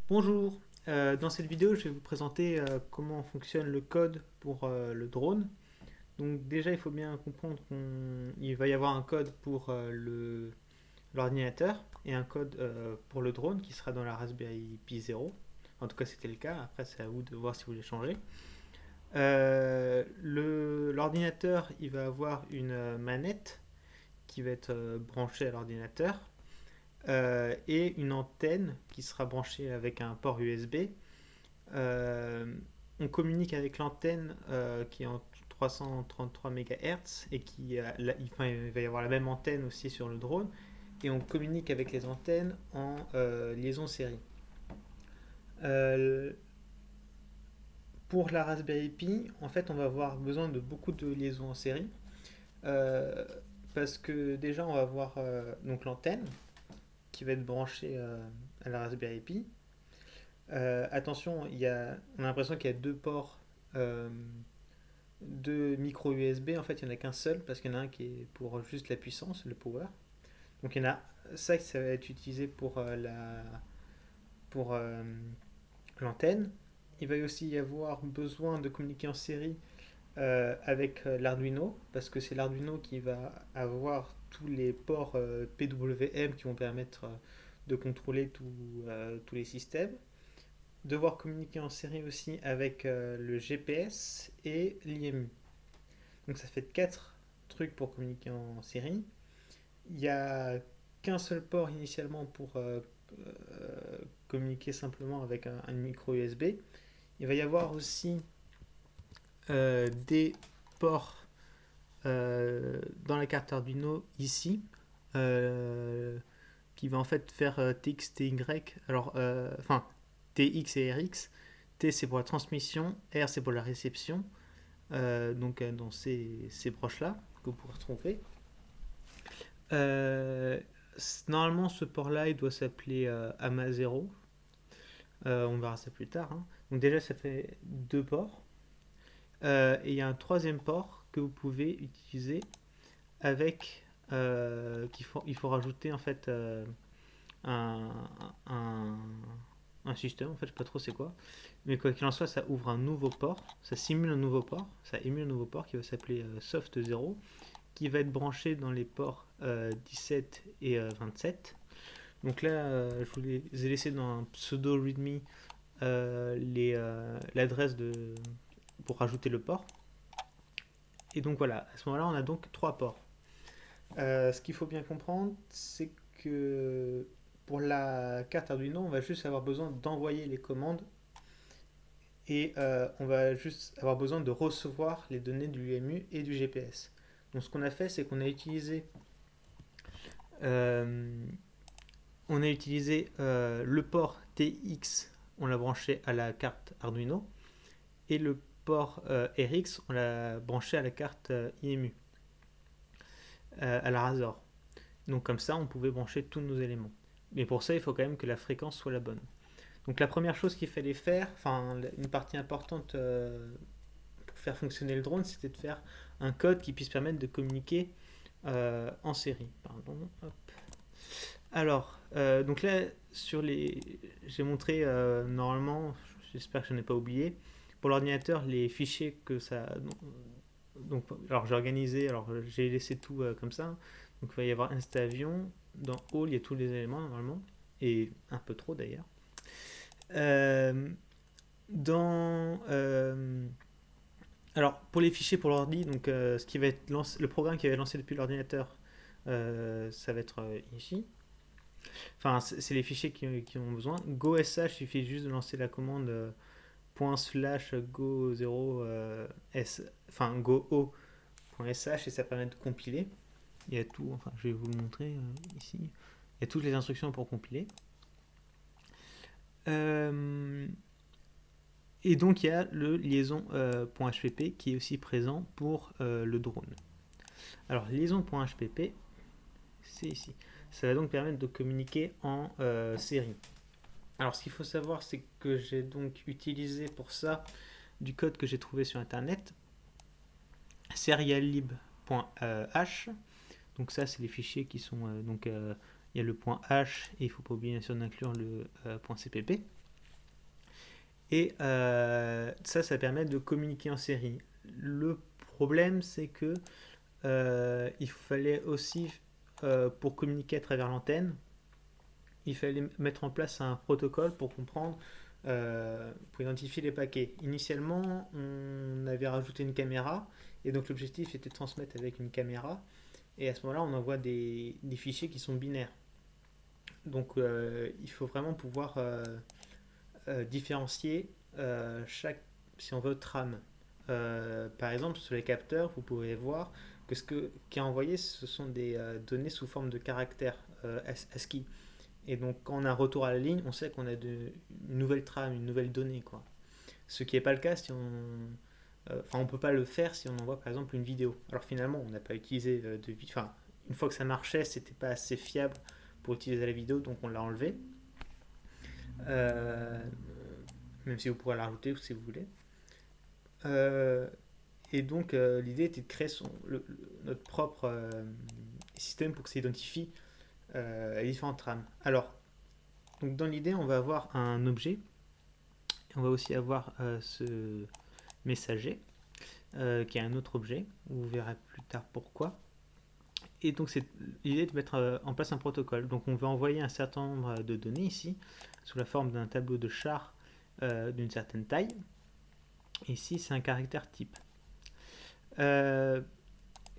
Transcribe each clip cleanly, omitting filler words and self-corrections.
Bonjour, dans cette vidéo je vais vous présenter comment fonctionne le code pour le drone. Donc déjà il faut bien comprendre qu'il va y avoir un code pour l'ordinateur et un code pour le drone qui sera dans la Raspberry Pi 0. En tout cas c'était le cas, après c'est à vous de voir si vous voulez changer. L'ordinateur il va avoir une manette qui va être branchée à l'ordinateur et une antenne qui sera branchée avec un port USB. Euh, on communique avec l'antenne qui est en 333 MHz et il va y avoir la même antenne aussi sur le drone et on communique avec les antennes en liaison série. Euh, pour la Raspberry Pi, en fait, on va avoir besoin de beaucoup de liaisons en série euh, parce que déjà on va avoir donc l'antenne qui va être branchée à la Raspberry Pi. Attention, on a l'impression qu'il y a deux ports, deux micro USB. En fait, il n'y en a qu'un seul parce qu'il y en a un qui est pour juste la puissance, le power. Donc, il y en a ça va être utilisé pour l'antenne. Il va aussi y avoir besoin de communiquer en série avec l'Arduino parce que c'est l'Arduino qui va avoir tous les ports PWM qui vont permettre de contrôler tous les systèmes. Devoir communiquer en série aussi avec le GPS et l'IMU. Donc ça fait 4 trucs pour communiquer en série. Il n'y a qu'un seul port initialement pour communiquer simplement avec un micro USB. Il va y avoir aussi des ports dans la carte Arduino ici qui va en fait faire TX, TY. Alors, enfin, TX et RX. T c'est pour la transmission, R c'est pour la réception. Donc dans ces broches-là que vous pourrez tromper. Euh, Normalement ce port-là il doit s'appeler AMA 0. On verra ça plus tard, hein. Donc déjà ça fait deux ports. Et il y a un troisième port que vous pouvez utiliser avec il faut rajouter en fait un, un, un système, en fait je sais pas trop c'est quoi, mais quoi qu'il en soit ça ouvre un nouveau port, ça simule un nouveau port, ça émule un nouveau port qui va s'appeler Soft 0, qui va être branché dans les ports 17 et 27. Donc là je vous les ai laissé dans un pseudo readme l'adresse pour rajouter le port. Et donc voilà, à ce moment-là on a donc trois ports. Ce qu'il faut bien comprendre, c'est que pour la carte Arduino, on va juste avoir besoin d'envoyer les commandes et on va juste avoir besoin de recevoir les données du UMU et du GPS. Donc ce qu'on a fait, c'est qu'on a utilisé, euh, le port TX, on l'a branché à la carte Arduino, et le port RX, on l'a branché à la carte IMU, à la Razor. Donc comme ça, on pouvait brancher tous nos éléments. Mais pour ça, il faut quand même que la fréquence soit la bonne. Donc la première chose qu'il fallait faire, enfin une partie importante pour faire fonctionner le drone, c'était de faire un code qui puisse permettre de communiquer en série. Pardon. Hop. Alors, donc là, j'ai montré normalement, j'espère que je n'ai pas oublié, pour l'ordinateur, les fichiers que ça. Donc, alors j'ai organisé, alors j'ai laissé tout comme ça. Donc il va y avoir InstaAvion, dans All, il y a tous les éléments normalement, et un peu trop d'ailleurs. Euh, dans Alors pour les fichiers pour l'ordi, donc ce qui va être le programme qui va être lancé depuis l'ordinateur, ça va être ici. Enfin, c'est les fichiers qui ont besoin. GoSH, il suffit juste de lancer la commande ./go 0 enfin go.sh et ça permet de compiler. Il y a tout, enfin je vais vous le montrer ici. Il y a toutes les instructions pour compiler. Euh, et donc il y a le liaison.hpp qui est aussi présent pour le drone. Alors liaison.hpp, c'est ici. Ça va donc permettre de communiquer en série. Alors ce qu'il faut savoir, c'est que j'ai donc utilisé pour ça du code que j'ai trouvé sur internet, seriallib.h. Donc ça, c'est les fichiers qui sont il y a le point .h et il ne faut pas oublier bien sûr d'inclure le .cpp. Et ça permet de communiquer en série. Le problème, c'est que il fallait aussi, pour communiquer à travers l'antenne, il fallait mettre en place un protocole pour comprendre, pour identifier les paquets. Initialement, on avait rajouté une caméra, et donc l'objectif était de transmettre avec une caméra, et à ce moment-là, on envoie des fichiers qui sont binaires. Donc il faut vraiment pouvoir différencier chaque, si on veut, trame. Par exemple, sur les capteurs, vous pouvez voir que qui est envoyé, ce sont des données sous forme de caractères ASCII. Et donc, quand on a un retour à la ligne, on sait qu'on a une nouvelle trame, une nouvelle donnée, quoi. Ce qui n'est pas le cas si on peut pas le faire si on envoie par exemple une vidéo. Alors finalement, on n'a pas utilisé enfin, une fois que ça marchait, c'était pas assez fiable pour utiliser la vidéo, donc on l'a enlevé. Euh, Même si vous pourrez la rajouter si vous voulez. Euh, et donc, l'idée était de créer notre propre système pour que ça identifie les différentes trames. Alors, donc dans l'idée, on va avoir un objet. On va aussi avoir ce messager, qui est un autre objet. Vous verrez plus tard pourquoi. Et donc, c'est l'idée de mettre en place un protocole. Donc, on va envoyer un certain nombre de données ici, sous la forme d'un tableau de char d'une certaine taille. Ici, c'est un caractère type. Euh,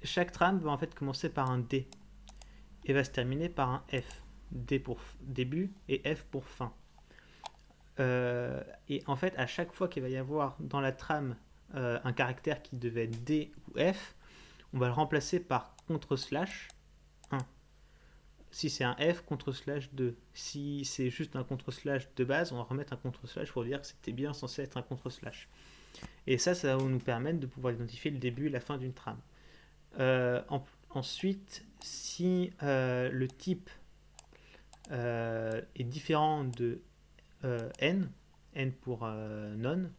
Chaque trame va en fait commencer par un D et va se terminer par un F. D pour début et F pour fin. Et en fait, à chaque fois qu'il va y avoir dans la trame un caractère qui devait être D ou F, on va le remplacer par contre/slash 1. Si c'est un F, contre/slash 2. Si c'est juste un contre/slash de base, on va remettre un contre/slash pour dire que c'était bien censé être un contre/slash. Et ça va nous permettre de pouvoir identifier le début et la fin d'une trame. Ensuite, si le type est différent de n, n pour non,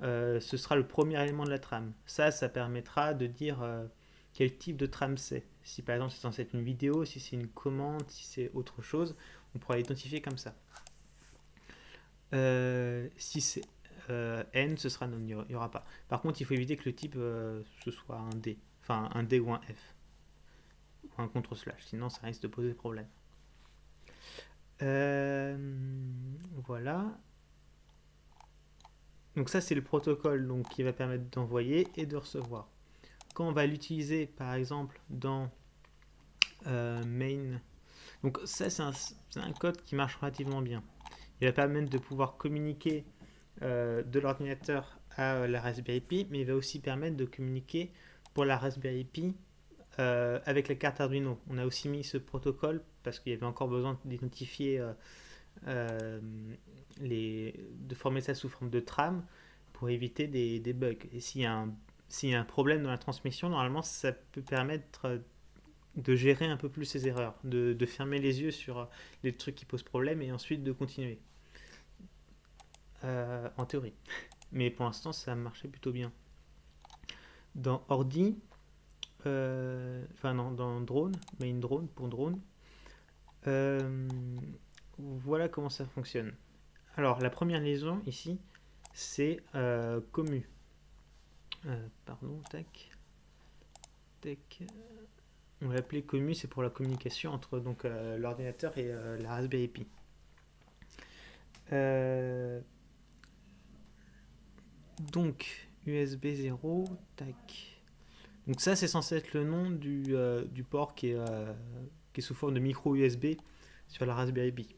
ce sera le premier élément de la trame. Ça permettra de dire quel type de trame c'est. Si par exemple c'est censé être une vidéo, si c'est une commande, si c'est autre chose, on pourra l'identifier comme ça. Si c'est n, ce sera non, il n'y aura pas. Par contre, il faut éviter que le type ce soit un D, enfin un D ou un F, ou un contre/slash, sinon ça risque de poser problème. Voilà. Donc ça c'est le protocole donc, qui va permettre d'envoyer et de recevoir. Quand on va l'utiliser par exemple dans main, donc ça c'est un code qui marche relativement bien. Il va permettre de pouvoir communiquer de l'ordinateur à la Raspberry Pi, mais il va aussi permettre de communiquer pour la Raspberry Pi avec la carte Arduino. On a aussi mis ce protocole parce qu'il y avait encore besoin d'identifier de former ça sous forme de trame pour éviter des bugs. Et s'il y a un problème dans la transmission, normalement ça peut permettre de gérer un peu plus ces erreurs, de fermer les yeux sur les trucs qui posent problème et ensuite de continuer. En théorie. Mais pour l'instant ça marchait plutôt bien. Dans Ordi, dans drone, main drone pour drone, voilà comment ça fonctionne. Alors la première liaison ici, c'est commu. Tac. On va l'appeler commu, c'est pour la communication entre donc l'ordinateur et la Raspberry Pi. Donc USB 0, tac. Donc ça c'est censé être le nom du port qui est sous forme de micro USB sur la Raspberry Pi.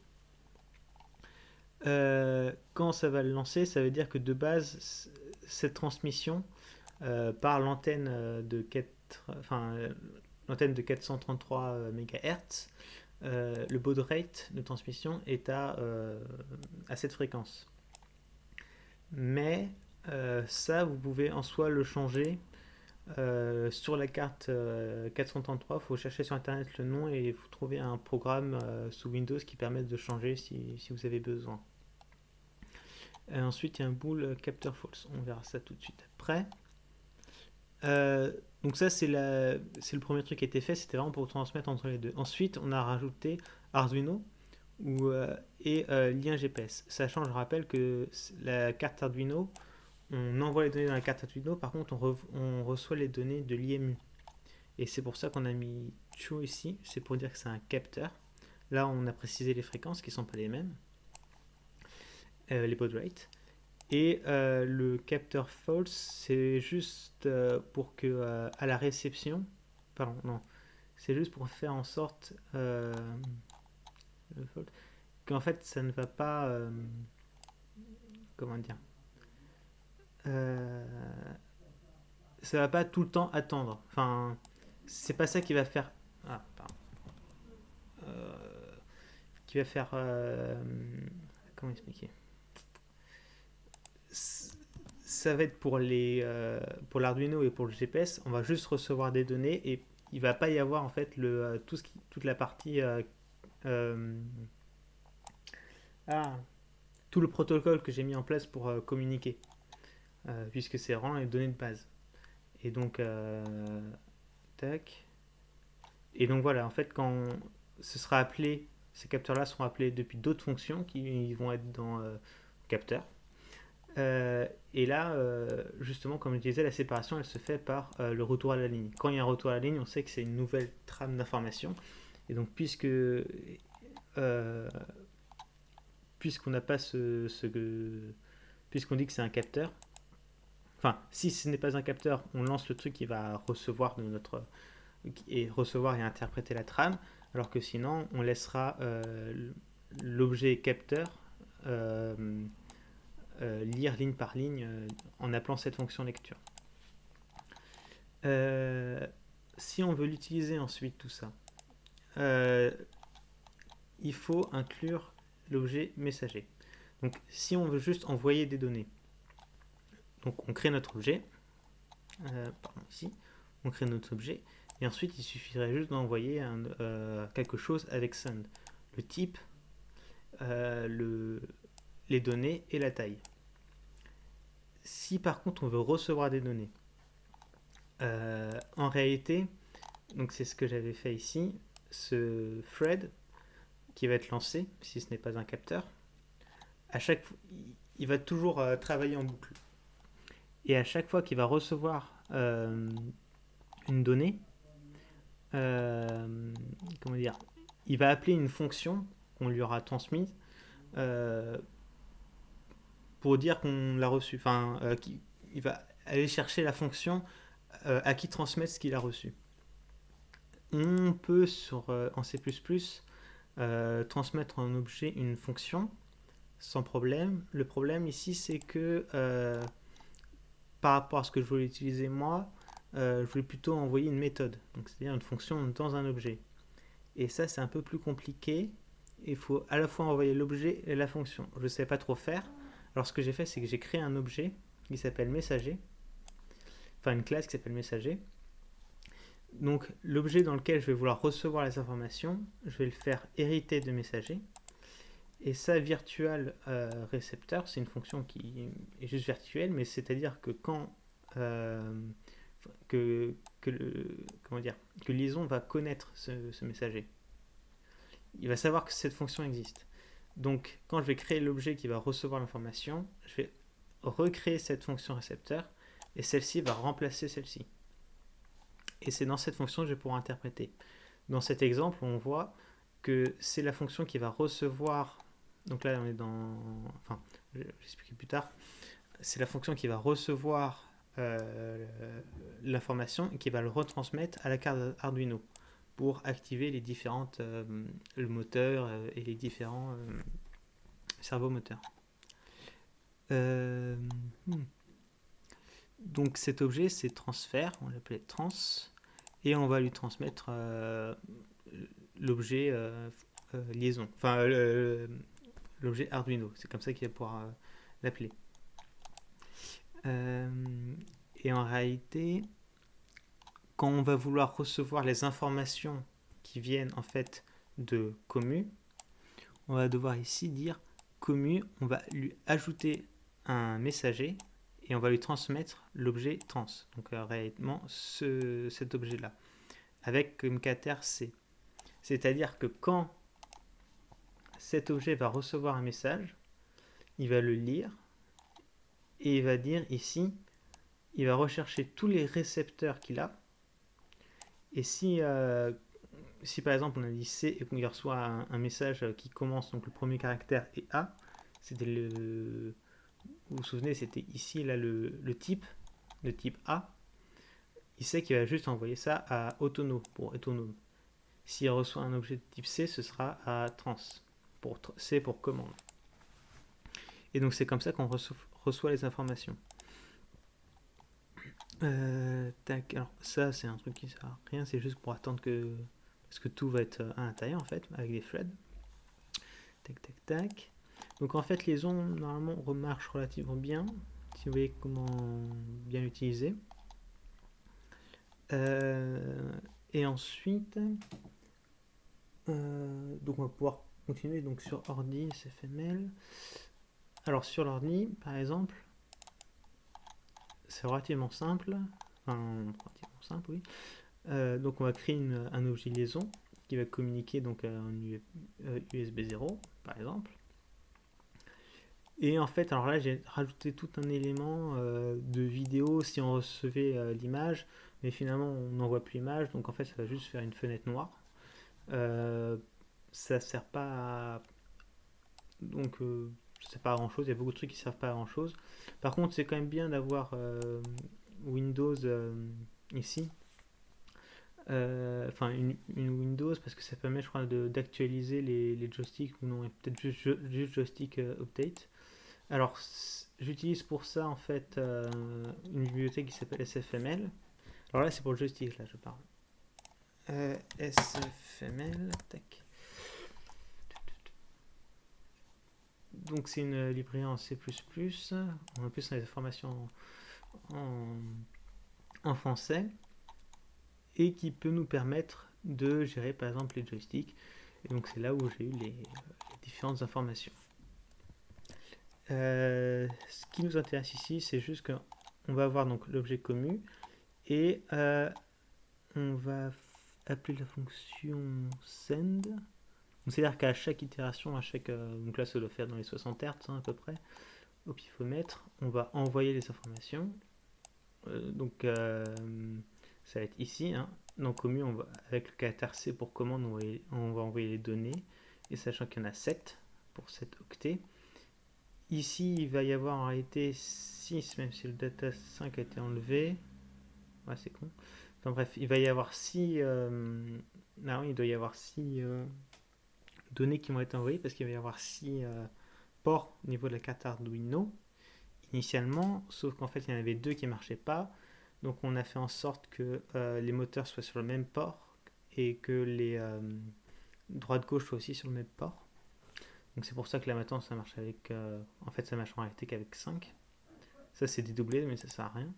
Quand ça va le lancer, ça veut dire que de base cette transmission par l'antenne l'antenne de 433 MHz, le baud rate de transmission est à cette fréquence. Mais ça, vous pouvez en soi le changer sur la carte 433. Il faut chercher sur internet le nom et vous trouvez un programme sous Windows qui permet de changer si vous avez besoin. Ensuite, il y a un bool capteur false. On verra ça tout de suite après. Donc ça, c'est le premier truc qui a été fait. C'était vraiment pour transmettre entre les deux. Ensuite, on a rajouté Arduino, et lien GPS. Sachant, je rappelle que la carte Arduino, on envoie les données dans la carte Arduino, par contre on reçoit les données de l'IMU. Et c'est pour ça qu'on a mis true ici, c'est pour dire que c'est un capteur. Là on a précisé les fréquences qui ne sont pas les mêmes, les baud rates. Et le capteur false, c'est juste pour que à la réception, pardon, non, c'est juste pour faire en sorte qu'en fait ça ne va pas, comment dire, ça va pas tout le temps attendre. Enfin, c'est pas ça qui va faire. Ah, pardon. Qui va faire. Comment expliquer? Ça va être pour pour l'Arduino et pour le GPS. On va juste recevoir des données et il va pas y avoir en fait toute la partie tout le protocole que j'ai mis en place pour communiquer, puisque c'est vraiment les données de base. Et donc, tac. Et donc voilà, en fait, quand ce sera appelé, ces capteurs-là seront appelés depuis d'autres fonctions qui vont être dans capteur. Et là, justement, comme je disais, la séparation, elle se fait par le retour à la ligne. Quand il y a un retour à la ligne, on sait que c'est une nouvelle trame d'information. Et donc, puisqu'on n'a pas puisqu'on dit que c'est un capteur, enfin, si ce n'est pas un capteur, on lance le truc qui va recevoir et interpréter la trame, alors que sinon, on laissera l'objet capteur lire ligne par ligne en appelant cette fonction lecture. Si on veut l'utiliser ensuite, tout ça, il faut inclure l'objet messager. Donc, si on veut juste envoyer des données, donc on crée notre objet, ici, on crée notre objet, et ensuite il suffirait juste d'envoyer quelque chose avec send, le type, les données et la taille. Si par contre on veut recevoir des données, en réalité, donc c'est ce que j'avais fait ici, ce thread qui va être lancé, si ce n'est pas un capteur, il va toujours travailler en boucle. Et à chaque fois qu'il va recevoir une donnée, comment dire, il va appeler une fonction qu'on lui aura transmise pour dire qu'on l'a reçue. Enfin, il va aller chercher la fonction à qui transmettre ce qu'il a reçu. On peut en C++ transmettre un objet une fonction sans problème. Le problème ici, c'est que par rapport à ce que je voulais utiliser moi, je voulais plutôt envoyer une méthode, donc c'est-à-dire une fonction dans un objet. Et ça, c'est un peu plus compliqué. Il faut à la fois envoyer l'objet et la fonction. Je ne sais pas trop faire. Alors ce que j'ai fait, c'est que j'ai créé un objet qui s'appelle messager, enfin une classe qui s'appelle messager. Donc l'objet dans lequel je vais vouloir recevoir les informations, je vais le faire hériter de messager. Et ça, virtual récepteur, c'est une fonction qui est juste virtuelle, mais c'est-à-dire que quand comment dire, que Liaison va connaître ce messager, il va savoir que cette fonction existe. Donc quand je vais créer l'objet qui va recevoir l'information, je vais recréer cette fonction récepteur et celle-ci va remplacer celle-ci. Et c'est dans cette fonction que je vais pouvoir interpréter. Dans cet exemple, on voit que c'est la fonction qui va recevoir. Donc là, on est dans. Enfin, je vais expliquer plus tard. C'est la fonction qui va recevoir l'information et qui va le retransmettre à la carte Arduino pour activer les différentes le moteur et les différents servomoteurs. Donc cet objet, c'est transfert, on l'appelait trans, et on va lui transmettre l'objet liaison, enfin l'objet Arduino, c'est comme ça qu'il va pouvoir l'appeler. Et en réalité, quand on va vouloir recevoir les informations qui viennent en fait de commu, on va devoir ici dire commu, on va lui ajouter un messager et on va lui transmettre l'objet trans, donc réellement cet objet là avec comme cataire C. C'est-à-dire que quand cet objet va recevoir un message, il va le lire, et il va dire ici, il va rechercher tous les récepteurs qu'il a, et si par exemple on a dit C et qu'on reçoit un message qui commence, donc le premier caractère est A, c'était vous vous souvenez, c'était ici là le type A, il sait qu'il va juste envoyer ça à autonome, pour autonome. S'il reçoit un objet de type C, ce sera à trans, pour C pour commande. Et donc c'est comme ça qu'on reçoit les informations. Tac, alors ça c'est un truc qui sert à rien, c'est juste pour attendre que... Parce que tout va être à l'intérieur en fait, avec des threads. Tac, tac, tac. Donc en fait les ondes normalement marchent relativement bien, si vous voyez comment bien l'utiliser. Et ensuite, donc on va pouvoir continuer donc sur ordi, SFML. Alors sur l'ordi, par exemple, c'est relativement simple. Relativement simple, oui. Donc on va créer un objet liaison qui va communiquer donc à un USB 0, par exemple. Et en fait, alors là, j'ai rajouté tout un élément de vidéo si on recevait l'image, mais finalement, on n'envoie plus l'image, donc en fait, ça va juste faire une fenêtre noire. Ça sert pas à... Donc, ça sert pas à grand chose, il y a beaucoup de trucs qui servent pas à grand chose. Par contre, c'est quand même bien d'avoir Windows ici. Enfin, une Windows, parce que ça permet, je crois, d'actualiser les joysticks, ou non, peut-être juste joystick update. Alors, j'utilise pour ça en fait une bibliothèque qui s'appelle SFML. Alors là, c'est pour le joystick, là, je parle. SFML, tac. Donc, c'est une librairie en C++. En plus, on a des informations en français et qui peut nous permettre de gérer par exemple les joysticks. Et donc, c'est là où j'ai eu les différentes informations. Ce qui nous intéresse ici, c'est juste qu'on va avoir donc l'objet commu et on va appeler la fonction send. C'est-à-dire qu'à chaque itération, donc là ça doit faire dans les 60 Hz à peu près, au pifomètre, on va envoyer les informations. Donc ça va être ici. Dans commu, avec le caractère C pour commande, on va envoyer les données. Et sachant qu'il y en a 7 pour 7 octets. Ici, il va y avoir en réalité 6, même si le data 5 a été enlevé. Ouais, c'est con. Enfin, bref, il va y avoir 6. Non, il doit y avoir 6 données qui vont être envoyées parce qu'il va y avoir 6 ports au niveau de la carte Arduino initialement, sauf qu'en fait il y en avait 2 qui ne marchaient pas. Donc on a fait en sorte que les moteurs soient sur le même port et que les droite-gauche soient aussi sur le même port. Donc c'est pour ça que là maintenant ça marche avec... en fait ça marche en réalité qu'avec 5. Ça c'est dédoublé mais ça sert à rien.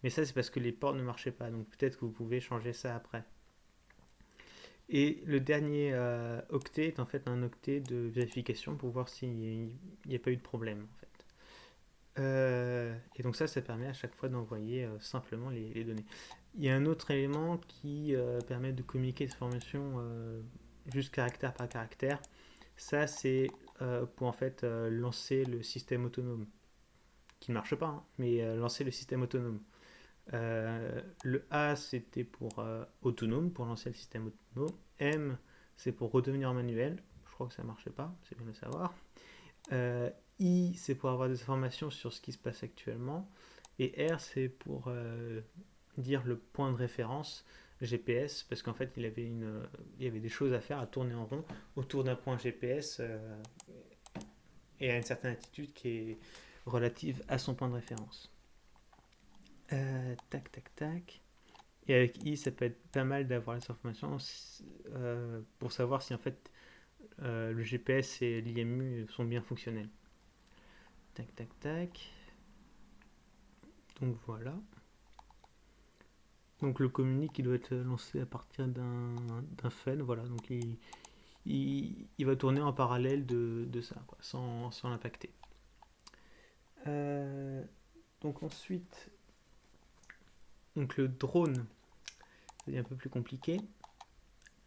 Mais ça c'est parce que les ports ne marchaient pas. Donc peut-être que vous pouvez changer ça après. Et le dernier octet est en fait un octet de vérification pour voir s'il n'y a pas eu de problème en fait. Et donc ça permet à chaque fois d'envoyer simplement les données. Il y a un autre élément qui permet de communiquer des informations juste caractère par caractère. Ça c'est pour en fait lancer le système autonome, qui ne marche pas, mais lancer le système autonome. Le A c'était pour autonome, pour lancer le système autonome. M c'est pour redevenir manuel. Je crois que ça ne marchait pas, c'est bien de le savoir. I c'est pour avoir des informations sur ce qui se passe actuellement. Et R c'est pour dire le point de référence GPS, parce qu'en fait il y avait des choses à faire, à tourner en rond autour d'un point GPS et à une certaine attitude qui est relative à son point de référence. Tac, tac, tac. Et avec I, ça peut être pas mal d'avoir les informations pour savoir si en fait le GPS et l'IMU sont bien fonctionnels. Tac, tac, tac. Donc voilà. Donc le communique qui doit être lancé à partir d'un fed, voilà. Donc il va tourner en parallèle de ça, quoi, sans l'impacter. Donc ensuite, donc le drone, c'est un peu plus compliqué.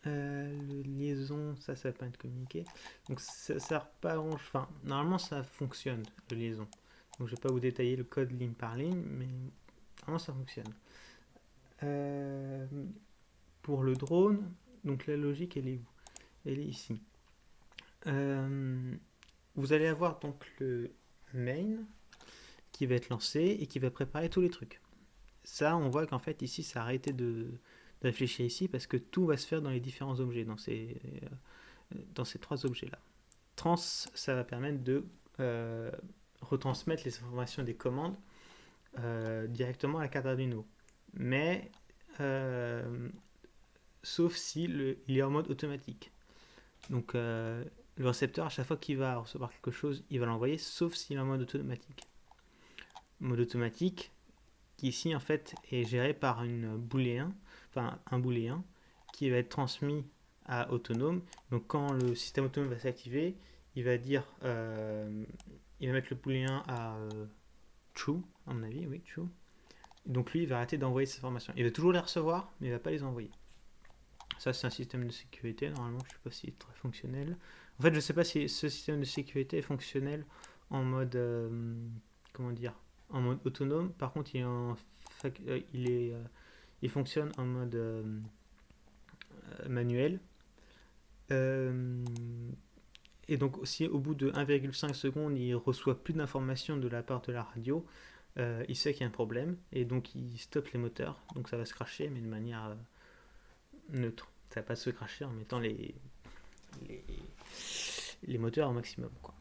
Le liaison, ça va pas être communiqué. Donc ça sert pas à grand. Enfin, normalement ça fonctionne, le liaison. Donc je vais pas vous détailler le code ligne par ligne, mais normalement ça fonctionne. Euh, pour le drone, donc la logique elle est où? Elle est ici. Vous allez avoir donc le main qui va être lancé et qui va préparer tous les trucs. Ça, on voit qu'en fait ici ça a arrêté de réfléchir ici parce que tout va se faire dans les différents objets, dans ces trois objets-là. Trans, ça va permettre de retransmettre les informations des commandes directement à la carte Arduino. Mais sauf si il est en mode automatique. Donc le récepteur, à chaque fois qu'il va recevoir quelque chose, il va l'envoyer, sauf s'il est en mode automatique. Mode automatique qui ici en fait est géré par un booléen qui va être transmis à autonome. Donc quand le système autonome va s'activer, il va dire, il va mettre le booléen à true, à mon avis, oui, true. Donc lui, il va arrêter d'envoyer ces informations. Il va toujours les recevoir, mais il ne va pas les envoyer. Ça, c'est un système de sécurité. Normalement, je ne sais pas s'il est très fonctionnel. En fait, je ne sais pas si ce système de sécurité est fonctionnel en mode, comment dire, en mode autonome. Par contre, il fonctionne en mode manuel. Et donc, si au bout de 1,5 secondes, il reçoit plus d'informations de la part de la radio, il sait qu'il y a un problème et donc il stoppe les moteurs. Donc ça va se cracher, mais de manière neutre. Ça va pas se cracher en mettant les moteurs au maximum, quoi.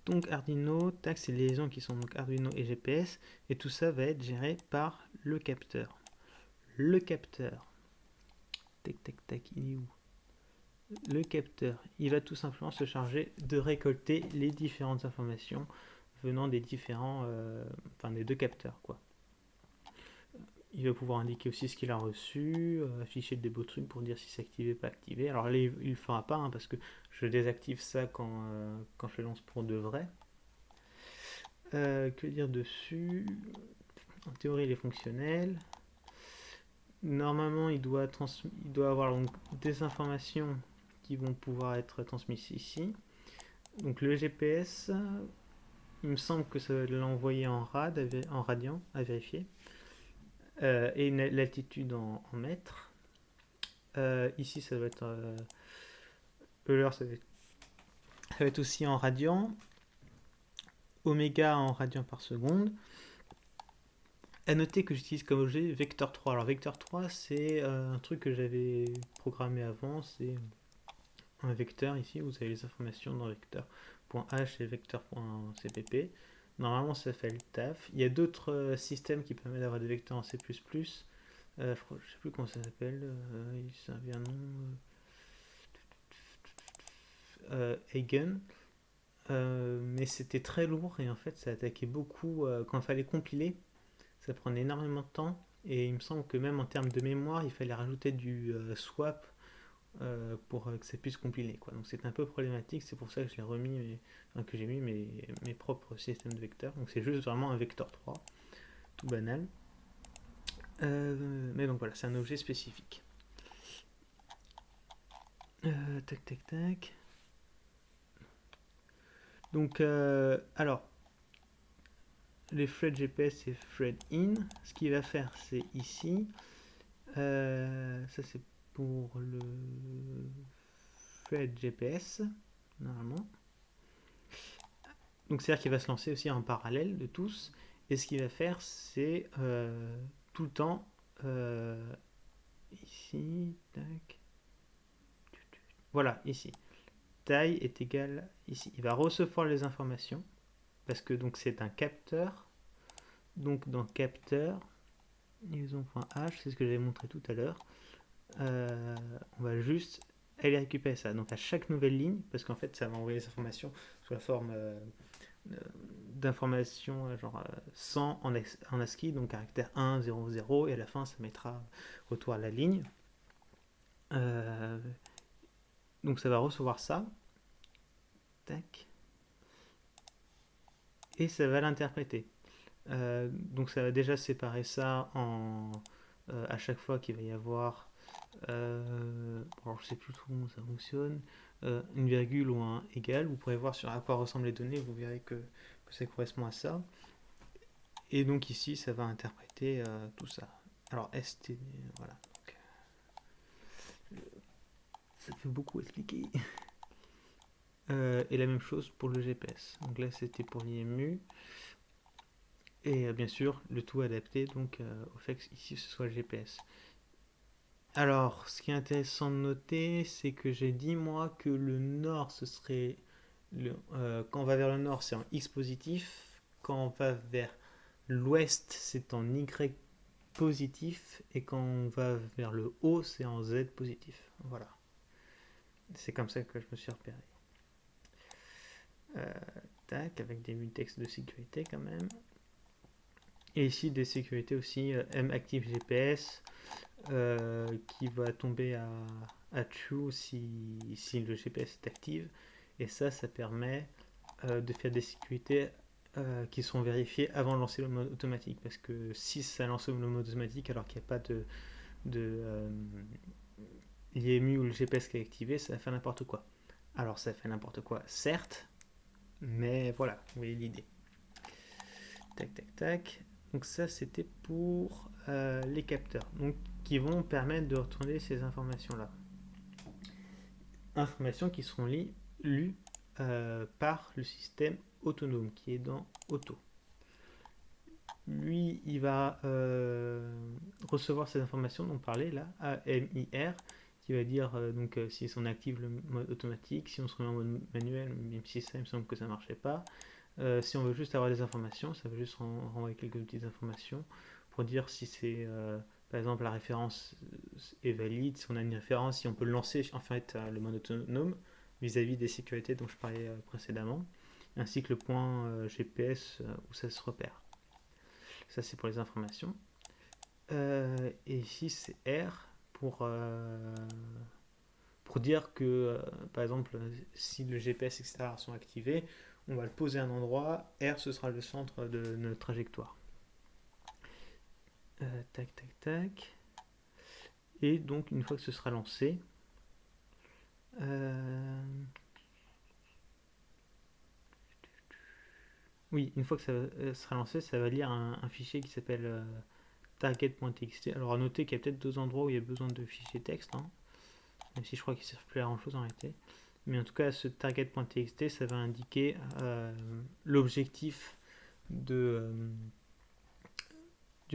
Donc Arduino, tac, c'est les liaisons qui sont donc Arduino et GPS, et tout ça va être géré par le capteur. Le capteur, tac tac tac, il est où? Le capteur, il va tout simplement se charger de récolter les différentes informations venant des différents, des deux capteurs, quoi. Il va pouvoir indiquer aussi ce qu'il a reçu, afficher des beaux trucs pour dire si c'est activé ou pas activé. Alors là, il ne le fera pas hein, parce que je désactive ça quand je le lance pour de vrai. Que dire dessus? En théorie, il est fonctionnel. Normalement, il doit avoir donc, des informations qui vont pouvoir être transmises ici. Donc le GPS, il me semble que ça va l'envoyer en radian à vérifier. Et l'altitude en mètres. Ici, ça va être Euler, ça va être aussi en radian. Oméga en radian par seconde. À noter que j'utilise comme objet vecteur 3. Alors vecteur 3, c'est un truc que j'avais programmé avant. C'est un vecteur ici. Vous avez les informations dans vecteur.h et vecteur.cpp. Normalement, ça fait le taf. Il y a d'autres systèmes qui permettent d'avoir des vecteurs en C++. Je ne sais plus comment ça s'appelle. Ça avait un nom. Eigen. Mais c'était très lourd et en fait ça attaquait beaucoup quand il fallait compiler. Ça prenait énormément de temps et il me semble que même en termes de mémoire, il fallait rajouter du swap pour que ça puisse compiler, quoi. Donc c'est un peu problématique, c'est pour ça que que j'ai mis mes propres systèmes de vecteurs. Donc c'est juste vraiment un vecteur 3, tout banal. Mais donc voilà, c'est un objet spécifique. Tac tac tac. Donc alors les threads GPS c'est thread in. Ce qu'il va faire c'est ici. Ça c'est pour le thread GPS normalement. Donc c'est-à-dire qu'il va se lancer aussi en parallèle de tous. Et ce qu'il va faire c'est tout le temps ici, tac. Voilà, ici. Taille est égale ici. Il va recevoir les informations parce que donc c'est un capteur. Donc dans capteur, liaison.h, c'est ce que j'avais montré tout à l'heure. On va juste aller récupérer ça. Donc à chaque nouvelle ligne, parce qu'en fait ça va envoyer les informations sous la forme d'informations genre 100 en ASCII, donc caractère 1, 0, 0, et à la fin ça mettra retour à la ligne. Donc ça va recevoir ça. Tac. Et ça va l'interpréter. Donc ça va déjà séparer ça en à chaque fois qu'il va y avoir, bon, je sais plus trop comment ça fonctionne, une virgule ou un égal, vous pourrez voir sur à quoi ressemblent les données, vous verrez que ça correspond à ça. Et donc ici, ça va interpréter tout ça. Alors ST, voilà. Donc, ça fait beaucoup expliquer. Et la même chose pour le GPS. Donc là, c'était pour l'IMU. Et bien sûr, le tout adapté donc au fait que ici ce soit le GPS. Alors, ce qui est intéressant de noter, c'est que j'ai dit moi que le nord, ce serait quand on va vers le nord, c'est en X positif. Quand on va vers l'ouest, c'est en Y positif. Et quand on va vers le haut, c'est en Z positif. Voilà. C'est comme ça que je me suis repéré. Tac, avec des mutex de sécurité quand même. Et ici des sécurités aussi, M-Active GPS, qui va tomber à true si le GPS est actif. Et ça permet de faire des sécurités qui sont vérifiées avant de lancer le mode automatique. Parce que si ça lance le mode automatique alors qu'il n'y a pas de l'IMU ou le GPS qui est activé, ça va faire n'importe quoi. Alors ça fait n'importe quoi, certes, mais voilà, vous voyez l'idée. Tac, tac, tac. Donc ça, c'était pour les capteurs, donc qui vont permettre de retourner ces informations-là. Informations qui seront lues par le système autonome qui est dans Auto. Lui, il va recevoir ces informations dont on parlait là, AMIR, qui va dire si on active le mode automatique, si on se remet en mode manuel, même si ça il me semble que ça ne marchait pas. Si on veut juste avoir des informations, ça va juste renvoyer quelques petites informations pour dire si c'est par exemple la référence est valide, si on a une référence, si on peut lancer en fait le mode autonome vis-à-vis des sécurités dont je parlais précédemment, ainsi que le point GPS où ça se repère. Ça c'est pour les informations. Et ici c'est R pour dire que par exemple si le GPS etc sont activés, on va le poser à un endroit, R ce sera le centre de notre trajectoire. Tac tac tac. Et donc une fois que ce sera lancé, oui, une fois que ça sera lancé, ça va lire un fichier qui s'appelle target.txt. Alors à noter qu'il y a peut-être deux endroits où il y a besoin de fichiers texte, hein, même si je crois qu'il ne sert plus à grand chose en réalité. Mais en tout cas, ce target.txt, ça va indiquer l'objectif du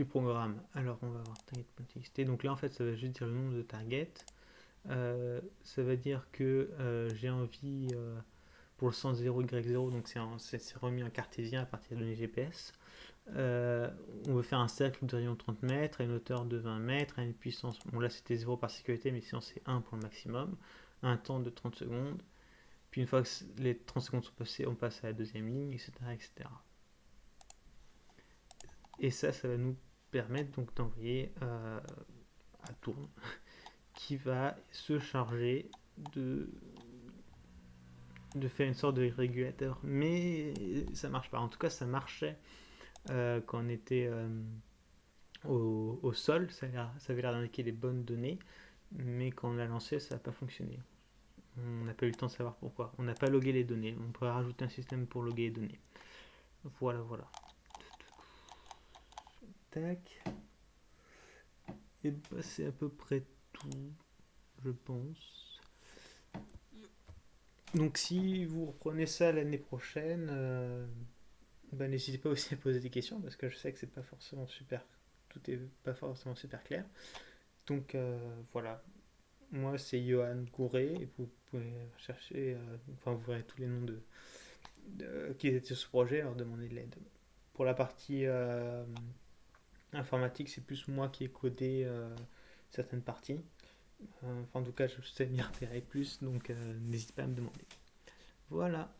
programme. Alors on va voir target.txt. Donc là en fait ça va juste dire le nom de target. Ça va dire que j'ai envie pour le sens 0y0, donc c'est remis en cartésien à partir de données GPS. On veut faire un cercle de rayon 30 mètres, à une hauteur de 20 mètres, à une puissance, bon là c'était 0 par sécurité, mais sinon c'est 1 pour le maximum, un temps de 30 secondes, puis une fois que les 30 secondes sont passées, on passe à la deuxième ligne, etc. etc. Et ça va nous permettre donc d'envoyer à tourne, qui va se charger de faire une sorte de régulateur, mais ça marche pas. En tout cas, ça marchait quand on était au sol, ça avait l'air d'indiquer les bonnes données, mais quand on l'a lancé, ça n'a pas fonctionné. On n'a pas eu le temps de savoir pourquoi. On n'a pas logué les données. On pourrait rajouter un système pour loguer les données. Voilà, voilà. Tac. Et bah, c'est à peu près tout, je pense. Donc si vous reprenez ça l'année prochaine, bah, n'hésitez pas aussi à poser des questions parce que je sais que c'est pas forcément super, tout est pas forcément super clair. Donc voilà, moi c'est Johan Gouré et vous pouvez chercher, enfin vous verrez tous les noms qui étaient sur ce projet, leur demander de l'aide. Pour la partie informatique, c'est plus moi qui ai codé certaines parties. Enfin, en tout cas, je sais m'y repérer plus, donc n'hésitez pas à me demander. Voilà.